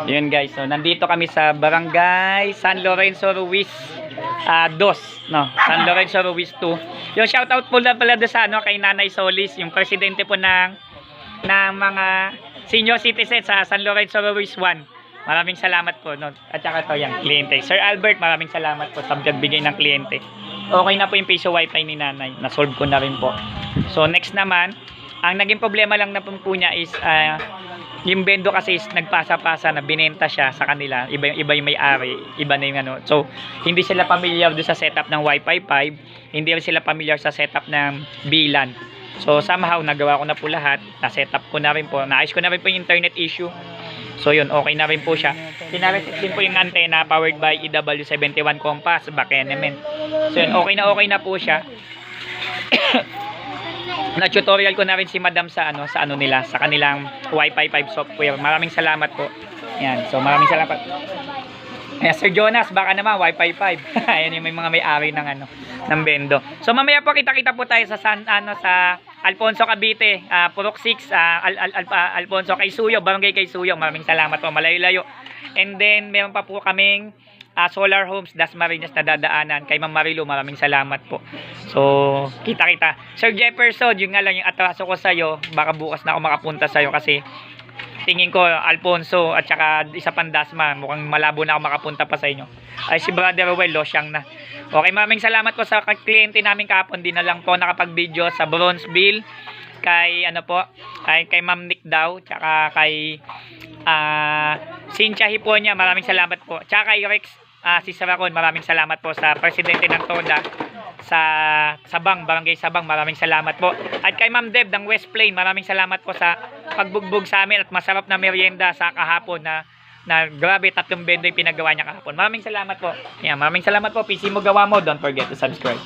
Yun guys, so nandito kami sa Barangay San Lorenzo Ruiz 2, no? San Lorenzo Ruiz 2. Yung shoutout po pala doon sa kay Nanay Solis, yung presidente po ng mga senior citizens sa San Lorenzo Ruiz 1. Maraming salamat po, no? At saka to yung kliyente. Sir Albert, maraming salamat po sa pagbigay ng kliyente. Okay na po yung piso wifi ni Nanay. Na-solve ko na rin po. So next naman, ang naging problema lang na po niya is yung bendo kasi is nagpasa-pasa na binenta siya sa kanila. Iba yung may-ari, iba na yung ano. So hindi sila familiar doon sa setup ng Wi-Fi 5, hindi rin sila familiar sa setup ng VLAN. So somehow nagawa ko na po lahat, na-setup ko na rin po, naayos ko na rin po yung internet issue. So yun, okay na rin po siya. Pinareset din po yung antena powered by EW71 Compass, Bakenemen. So yun, okay na po siya. Na-tutorial ko na rin si Madam sa ano nila, sa kanilang Wi-Fi 5 software. Maraming salamat po. Yan, so maraming salamat. Ayan, Sir Jonas, baka naman Wi-Fi 5. Ayan yung may mga may-ari ng bendo. So mamaya po kita-kita po tayo sa sa Alfonso Cavite, Purok 6, Alfonso Kaisuyo, Barangay Kaisuyo. Maraming salamat po, malayo-layo. And then meron pa po kaming Solar Homes, Dasmariñas na dadaanan kay Ma'am Marilu. Maraming salamat po. So kita-kita. Sir Jefferson, yung nga lang yung atraso ko sa'yo, baka bukas na ako makapunta sa'yo kasi tingin ko Alfonso at saka isa pang Dasma, mukhang malabo na ako makapunta pa sa inyo. Ay si Brother Well, losyang na. Okay, maraming salamat po sa kliyente namin kahapon. Din na lang po nakapag-video sa Bronzeville kay kay Ma'am Nick daw, tsaka kay Cynthia Hiponia, maraming salamat po. Tsaka kay Rex si Saracon, maraming salamat po sa presidente ng TODA sa Sabang, Barangay Sabang, maraming salamat po. At kay Ma'am Deb ng West Plain, maraming salamat po sa pagbugbog sa amin at masarap na merienda sa kahapon na grabe, 3 bendo yung pinagawa niya kahapon. Maraming salamat po. Yan, maraming salamat po. PC mo gawa mo, don't forget to subscribe.